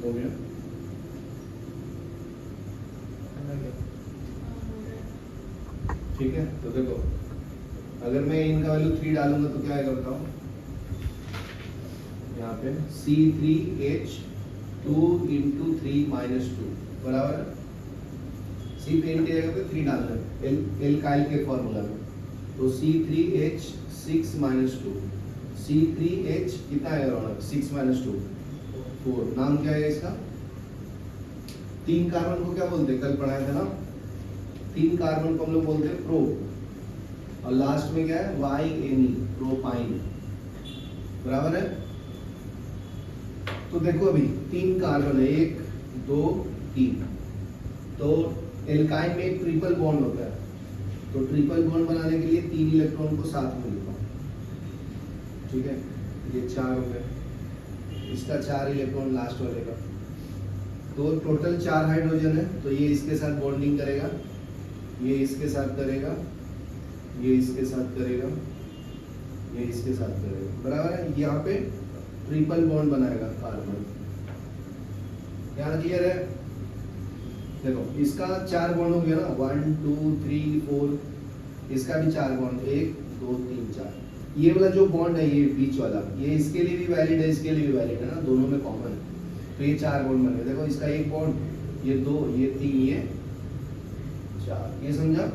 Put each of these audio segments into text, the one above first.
हो गया। ठीक है, तो देखो अगर मैं इनका वैल्यू 3 डालूंगा तो क्या आएगा बताओ, यहाँ पे C3H2 इंटू 3 माइनस 2 बराबर है। C पे इन की जगह पे 3 डालना है एल्काइल के फॉर्मूला में, तो C3H6 माइनस 2, C3H कितना है रौनक, 6 माइनस 2 4, नाम क्या है इसका, 3 कार्बन को क्या बोलते हैं, कल पढ़ाया था ना, 3 कार्बन को हम लोग बोलते हैं प्रो, और लास्ट में क्या है YNE, प्रोपाइन, बराबर है। तो देखो अभी 3 कार्बन है, 1 2 3, तो एल्काइन में एक ट्रिपल बॉन्ड होता है, तो ट्रिपल बॉन्ड बनाने के लिए 3 इलेक्ट्रॉन को साथ में लिखा, ठीक है, ये 4 हो गए, इसका 4 इलेक्ट्रॉन लास्ट वाले का, तो टोटल 4 हाइड्रोजन है, तो ये इसके साथ बॉन्डिंग करेगा, ये इसके साथ करेगा, ये इसके साथ करेगा, ये इसके साथ करेगा, बराबर है। यहाँ पे ट्रिपल बॉन्ड बनाएगा कार्बन, यहाँ क्लियर है। देखो इसका 4 बॉन्ड हो गया ना, 1 2 3 4, इसका भी 4 बॉन्ड, 1 2 3 4, ये वाला जो बॉन्ड है ये बीच वाला, ये इसके लिए भी वैलिड है, इसके लिए भी वैलिड है ना, दोनों में कॉमन है, तो ये 4 बॉन्ड बन गए। देखो इसका 1 बॉन्ड, ये 2, ये 3, ये 4, ये समझा।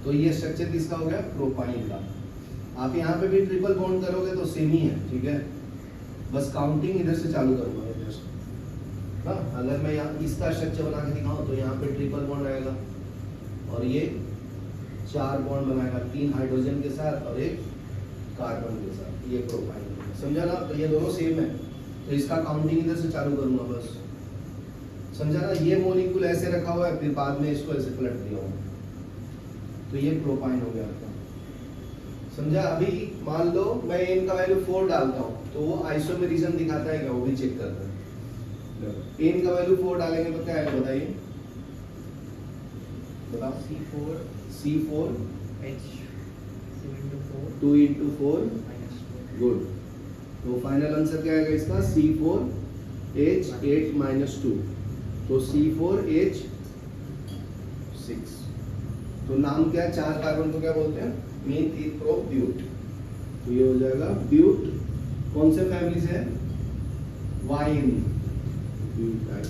तो ये स्ट्रक्चर किसका हो गया, प्रोपाइन का। आप यहाँ पे भी ट्रिपल बॉन्ड करोगे तो सेम ही है, ठीक है, बस काउंटिंग इधर से चालू करूंगा इधर से ना। अगर मैं यहाँ इसका स्ट्रक्चर बना के दिखाऊं तो यहाँ पे ट्रिपल बॉन्ड आएगा, और ये 4 बॉन्ड बनाएगा, 3 हाइड्रोजन के साथ और 1 कार्बन के साथ, ये प्रोपाइन, समझा ना। तो ये दोनों सेम है, तो इसका काउंटिंग इधर से चालू करूंगा बस, समझा ना। ये मॉलिक्यूल ऐसे रखा हुआ है, फिर बाद में इसको ऐसे पलट दिया हूँ, तो ये प्रोपाइन हो गया आपका, समझा। अभी मान लो मैं इनका वैल्यू 4 डालता हूँ, तो वो आइसोमेरिज्म दिखाता है क्या, वो भी चेक करता है। इनका वैल्यू 4 डालेंगे तो क्या आएगा बताइए, बताओ। C4 2 into 4 गुड, तो फाइनल आंसर क्या आएगा इसका, C4H8 minus 2, तो C4H6, तो नाम क्या है, 4 कार्बन को क्या बोलते हैं, मीथिप्रोब्यूट, तो ये हो जाएगा ब्यूट, कौन से फैमिली से है, YNE, ब्यूटाइल,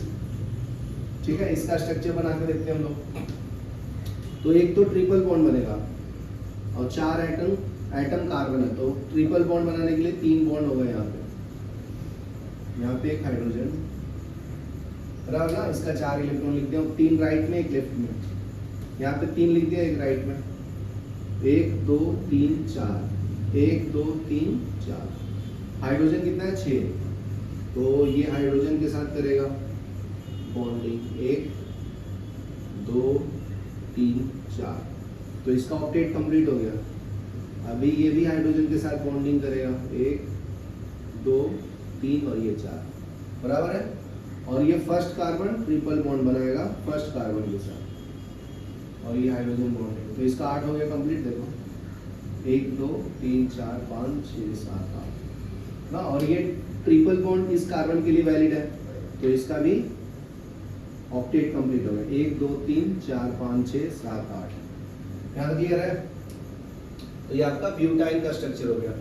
ठीक है। इसका स्ट्रक्चर बना के देखते हैं हम लोग। तो एक तो ट्रिपल बॉन्ड बनेगा और 4 एटम कार्बन है, तो ट्रिपल बॉन्ड बनाने के लिए 3 बॉन्ड हो गए यहाँ पे 1 हाइड्रोजन, बराबर ना। इसका 4 इलेक्ट्रॉन लिख दिया, 3 राइट में 1 लेफ्ट में, यहाँ पे 3 लिख दिया, 1 राइट में, 1 2 3 4, 1 2 3 4, हाइड्रोजन कितना है 6, तो ये हाइड्रोजन के साथ करेगा बॉन्डिंग, 1 2 3 4, तो इसका ऑक्टेट कंप्लीट हो गया। अभी ये भी हाइड्रोजन के साथ बॉन्डिंग करेगा, 1 2 3 और ये 4, बराबर है। और ये फर्स्ट कार्बन ट्रिपल बॉन्ड बनाएगा फर्स्ट कार्बन के साथ, और ये हाइड्रोजन बॉन्ड है, तो इसका 8 हो गया कंप्लीट। देखो 1 2 3 4 5 6 7 8 ना, और ये ट्रिपल बॉन्ड इस कार्बन के लिए वैलिड है, तो इसका भी ऑक्टेट कंप्लीट हो गया, 1 2 3 4 5 6 7 8, यहाँ क्लियर है। तो ये आपका ब्यूटाइल का स्ट्रक्चर हो गया।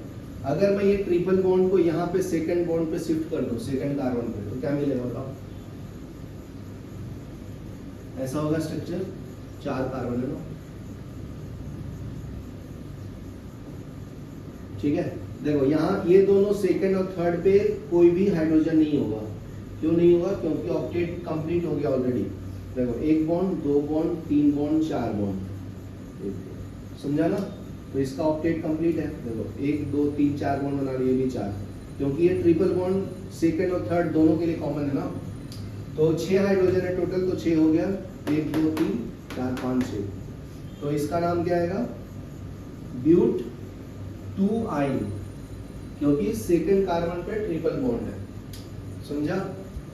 अगर मैं ये ट्रिपल बॉन्ड को यहाँ पे सेकंड बॉन्ड पे शिफ्ट कर दूं, सेकंड कार्बन पे, तो क्या मिलेगा बताओ, ऐसा होगा स्ट्रक्चर, 4 कार्बन है ना, ठीक है। देखो यहाँ ये दोनों सेकंड और थर्ड पे कोई भी हाइड्रोजन नहीं होगा, क्यों नहीं होगा, क्योंकि ऑक्टेट कंप्लीट हो गया ऑलरेडी। देखो 1 बॉन्ड 2 बॉन्ड 3 बॉन्ड 4 बॉन्ड, समझा ना। तो इसका ऑक्टेट कंप्लीट है, देखो 1 2 3 4 बॉन्ड बना लिए, भी 4, क्योंकि ये ट्रिपल बॉन्ड सेकंड और थर्ड दोनों के लिए कॉमन है ना। तो 6 हाइड्रोजन है टोटल, तो 6 हो गया, 1 2 3 4 5 6, तो इसका नाम क्या आएगा, ब्यूट 2 आइन, क्योंकि सेकंड कार्बन पे ट्रिपल बॉन्ड है, समझा।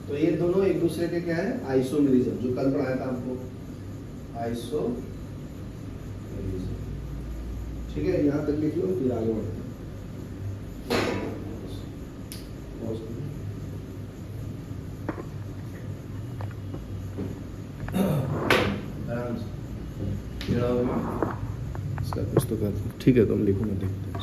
तो ये दोनों एक दूसरे के क्या है, आइसोमेरिज्म, जो कल पढ़ाया था आपको, आइसोमेरिज्म, ठीक है। यहाँ तक लिख लो, फिर आगे बढ़ते हैं। तो कर दो, ठीक है, तो हम लिखो, मैं देखते हैं।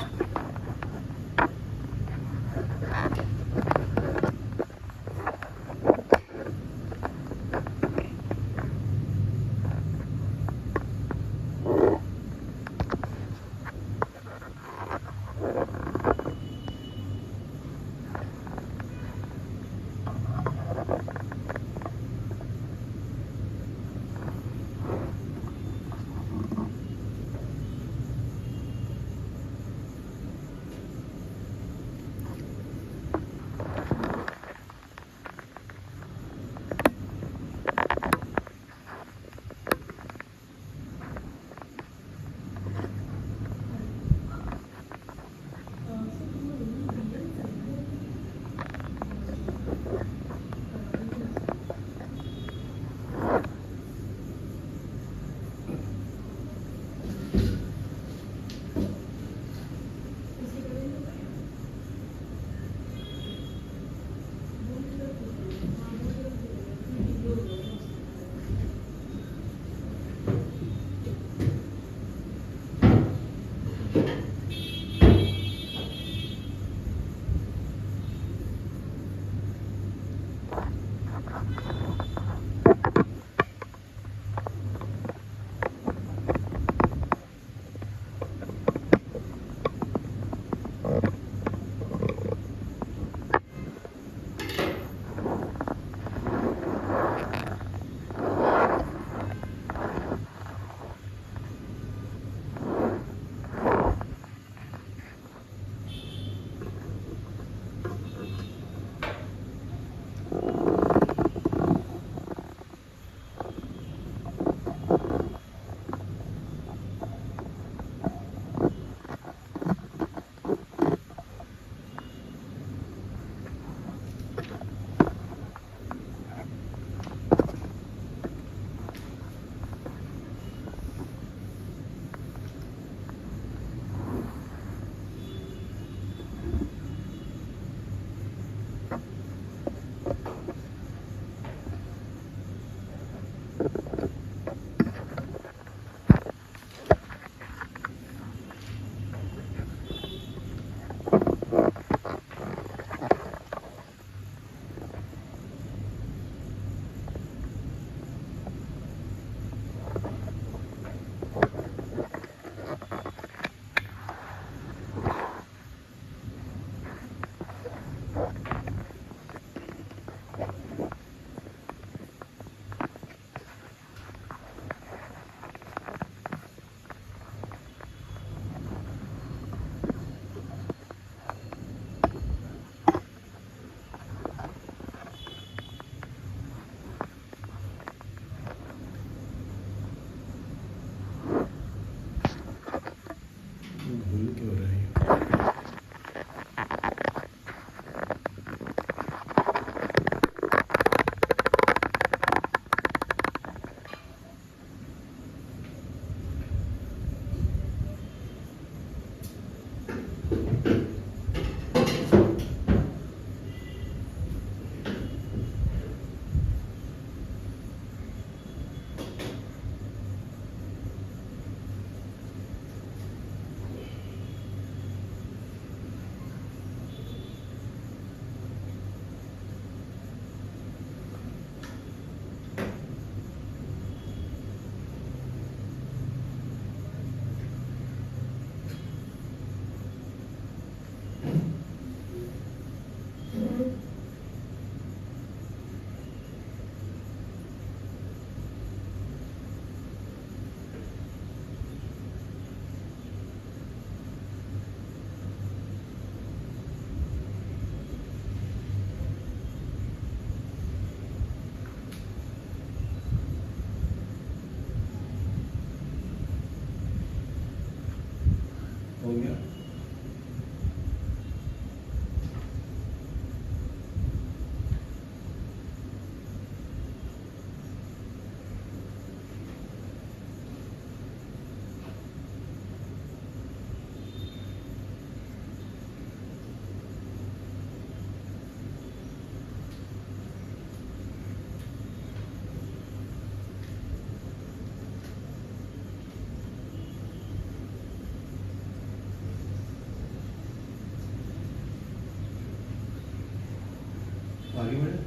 आर्ग्यूमेंट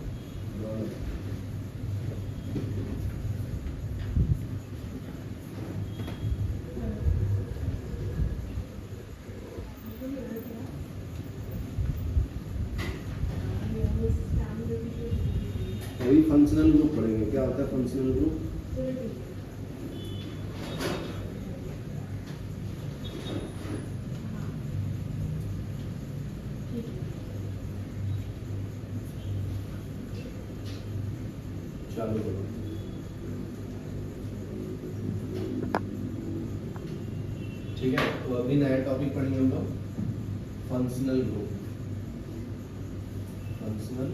वही फंक्शनल ग्रुप पढ़ेंगे। क्या होता है फंक्शनल ग्रुप? चालू करो। ठीक है, तो अभी नया टॉपिक पढ़ेंगे हम लोग फंक्शनल ग्रुप। फंक्शनल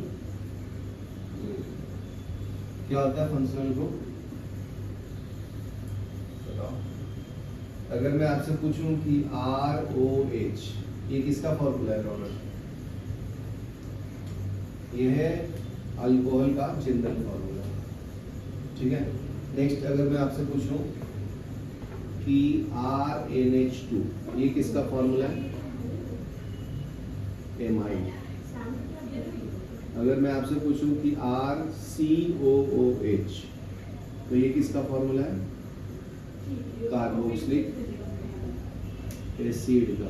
ग्रुप क्या होता है? फंक्शनल ग्रुप बताओ। अगर मैं आपसे पूछूं कि ROH ये किसका फॉर्मूला है रॉनल्ड? ये है अल्कोहल का जनरल फॉर्मूला। ठीक है, नेक्स्ट अगर मैं आपसे पूछूं कि RNH2 ये किसका फॉर्मूला है? एमाइड। अगर मैं आपसे पूछूं कि RCOOH तो ये किसका फॉर्मूला है? कार्बोक्सिलिक एसिड का।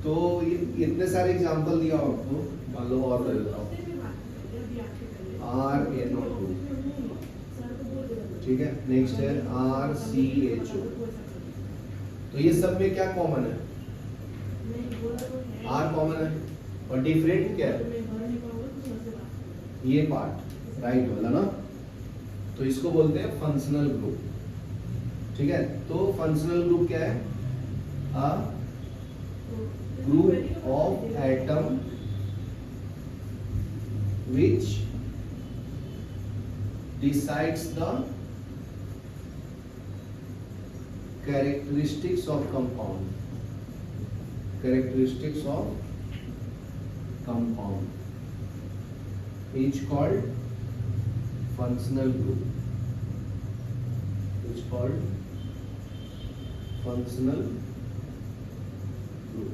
तो ये इतने सारे एग्जांपल दिया आपको, मान लो और कर देता हूँ RNO2। ठीक है, नेक्स्ट है RCHO। तो ये सब में क्या कॉमन है? R कॉमन है और डिफरेंट क्या है? ये पार्ट राइट वाला ना, तो इसको बोलते हैं फंक्शनल ग्रुप। ठीक है, तो फंक्शनल ग्रुप क्या है? A group of atom which decides the characteristics of compound is called functional group, is called functional group।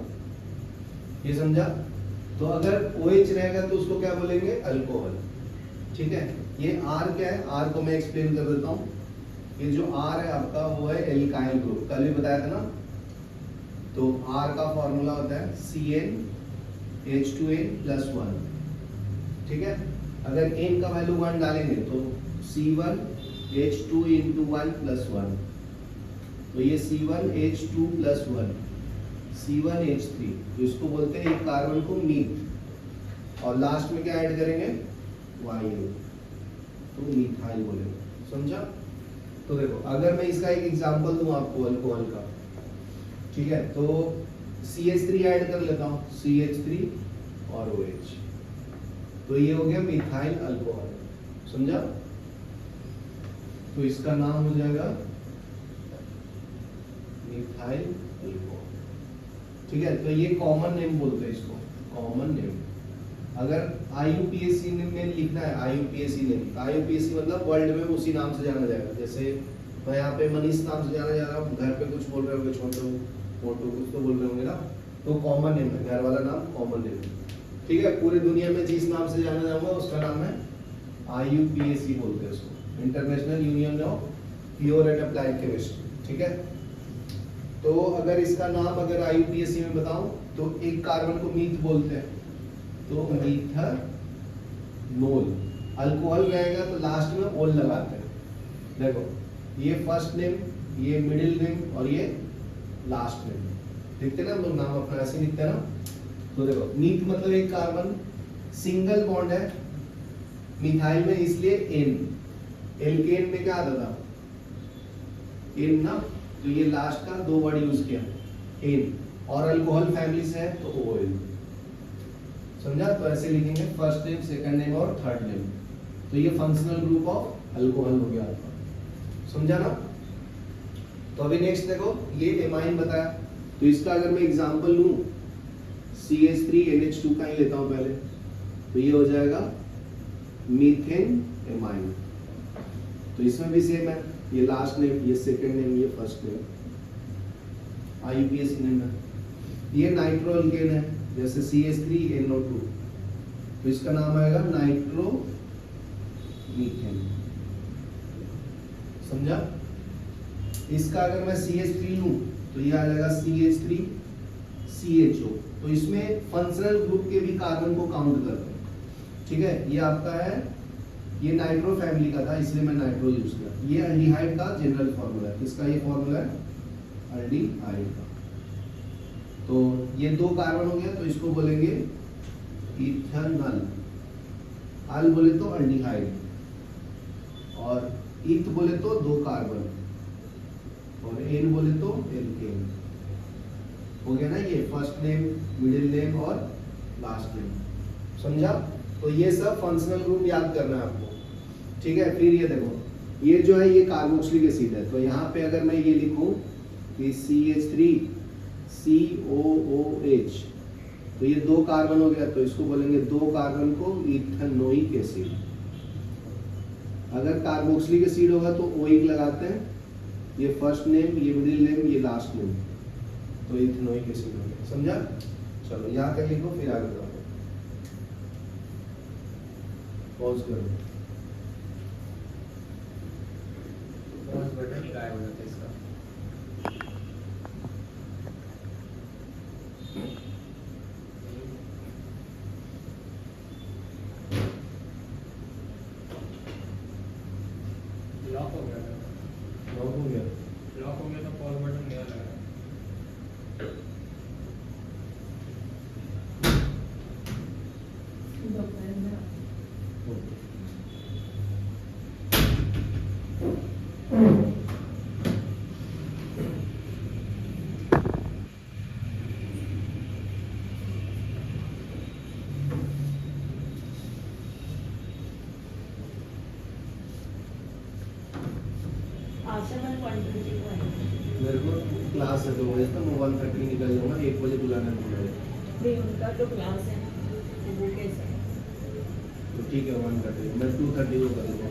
ये समझा? तो अगर OH रहेगा तो उसको क्या बोलेंगे? अल्कोहल। ठीक है, ये R क्या है? R को मैं एक्सप्लेन कर देता हूँ। ये जो R है आपका वो है एल्काइल ग्रुप, कल भी बताया था ना। तो R का फॉर्मूला होता है CnH2n+1। ठीक है, अगर n का वैल्यू 1 डालेंगे तो C1H2 × 1 + 1, तो ये C1H2+1 C1H3, जिसको बोलते हैं एक कार्बन को मीथ, और लास्ट में क्या ऐड करेंगे? वायु, तो मिथाइल बोलेंगे। समझा? तो देखो, अगर मैं इसका एक एग्जांपल दूं आपको अल्कोहल का, ठीक है, तो CH3 ऐड कर लेता हूं, CH3 और OH, तो ये हो गया मिथाइल अल्कोहल। समझा? तो इसका नाम हो जाएगा मिथाइल अल्कोहल। ठीक है, तो ये कॉमन नेम बोलते हैं इसको, कॉमन नेम। अगर IUPAC में लिखना है, IUPAC नेम, IUPAC मतलब वर्ल्ड में उसी नाम से जाना जाएगा। जैसे मैं यहाँ पे मनीष नाम से जाना जा रहा हूँ, घर पे कुछ बोल रहे होंगे, छोटू मोटू कुछ तो बोल रहे होंगे ना, तो कॉमन नेम है, घर वाला नाम कॉमन नेम है। ठीक है, पूरी दुनिया में जिस नाम से जाना जाऊंगा उसका नाम है IUPAC बोलते हैं उसको, international union of pure and applied chemistry. ठीक है, तो अगर इसका नाम अगर IUPAC में बताऊं तो एक कार्बन को मीथ बोलते हैं, तो मीथनोल। अल्कोहल रहेगा तो लास्ट में ओल लगाते हैं। देखो, ये फर्स्ट नेम, ये मिडिल नेम और ये लास्ट नेम, देखते ना हम लोग नाम अपना ऐसे लिखते हैं ना। तो देखो, मीथ मतलब एक कार्बन, सिंगल बॉन्ड है मिथाइल में, इसलिए N, एल्केन में क्या आता था? N ना, तो ये लास्ट का 2 वर्ड यूज किया N, और अल्कोहल फैमिली से है तो OL। समझा? तो ऐसे लिखेंगे फर्स्ट नेम, सेकंड नेम और थर्ड नेम, तो ये फंक्शनल ग्रुप ऑफ अल्कोहल हो गया आपका। समझा ना? तो अभी नेक्स्ट देखो, ये एमाइन बताया, तो इसका अगर मैं एग्जांपल लूं CH3NH2 का ही लेता हूं पहले, तो ये हो जाएगा मीथेन एमाइन। तो इसमें भी सेम है, ये लास्ट नेम, ये सेकंड नेम, ये फर्स्ट नेम, IUPAC नेम है। ये नाइट्रो अल्केन है, जैसे CH3NO2, तो इसका नाम आएगा नाइट्रोमीथेन। समझा? इसका अगर मैं CH3 लूं तो ये आ जाएगा CH3 CHO। तो इसमें फंक्शनल ग्रुप के भी कार्बन को काउंट करते हैं। ठीक है, ये आपका है, ये नाइट्रो फैमिली का था इसलिए मैं नाइट्रो यूज किया। ये एल्डिहाइड का जनरल फॉर्मूला है। किसका ये फॉर्मूला है? एल्डिहाइड का। तो ये 2 कार्बन हो गया तो इसको बोलेंगे इथेनॉल। अल बोले तो एल्डिहाइड, और इथ बोले तो 2 कार्बन, और एन बोले तो एल्केन। हो गया ना ये फर्स्ट नेम, मिडिल नेम और लास्ट नेम। समझा? तो ये सब फंक्शनल ग्रुप याद करना है आपको। ठीक है, फिर ये देखो, ये जो है ये कार्बोक्सिलिक एसिड है। तो यहाँ पे अगर मैं ये लिखूं कि CH3 COOH, तो ये 2 कार्बन हो गया, तो इसको बोलेंगे 2 कार्बन को इथेनोइक एसिड। अगर कार्बोक्सिलिक एसिड होगा तो ओइक लगाते हैं, ये फर्स्ट नेम, ये मिडिल नेम, ये लास्ट नेम, तो इथेनोइक एसिड हो गया। समझा? चलो यहाँ तक लिखो, फिर आगे बढ़ो। पॉज करो। पॉज बटन गायब हो जाता है इसका। लॉक हो गया था। लॉक हो गया। लॉक हो गया तो पॉज बटन गया लगा। मेरे को क्लास है 2 बजे तक, मैं 1:30 निकल जाऊंगा, 1 बजे बुलाना है। उनका तो क्लास है, वो कैसे? तो ठीक है 1:30, मैं 2:30 को कर दूंगा।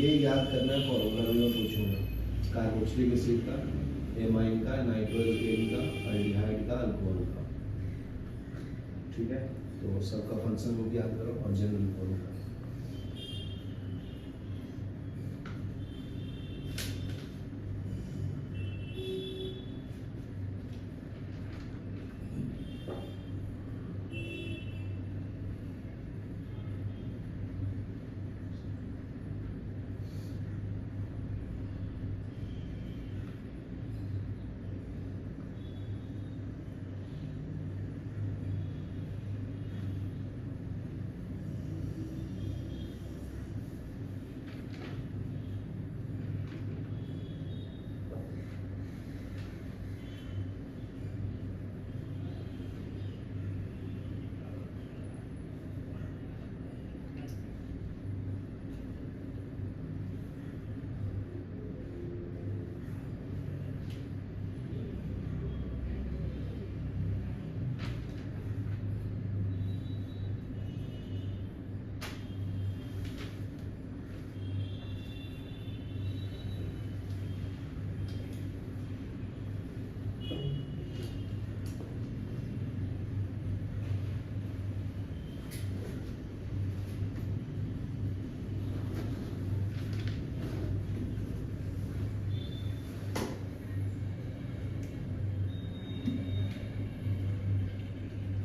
ये याद करना है, फॉर्मूला भी मैं पूछूंगा। कार्बोक्सिलिक एसिड का, एमाइन का, नाइट्रोजन का, अल्डिहाइड का, अल्कोहल का। ठीक है, तो सबका फंक्शन वो भी याद करो और जनरल फॉर्मूला।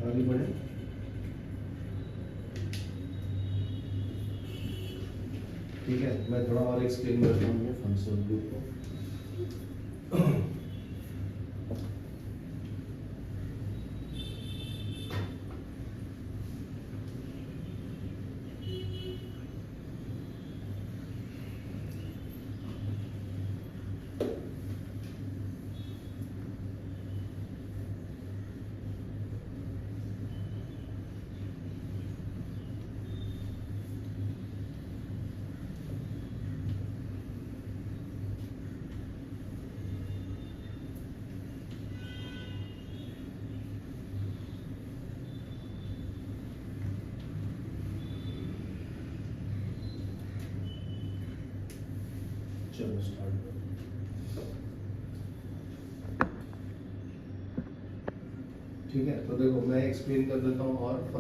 आगे बढ़े। ठीक है, मैं थोड़ा और एक्सप्लेन करता हूँ फंक्शनल ग्रुप को। चलो स्टार्ट। ठीक है, तो देखो मैं एक्सप्लेन कर देता हूँ और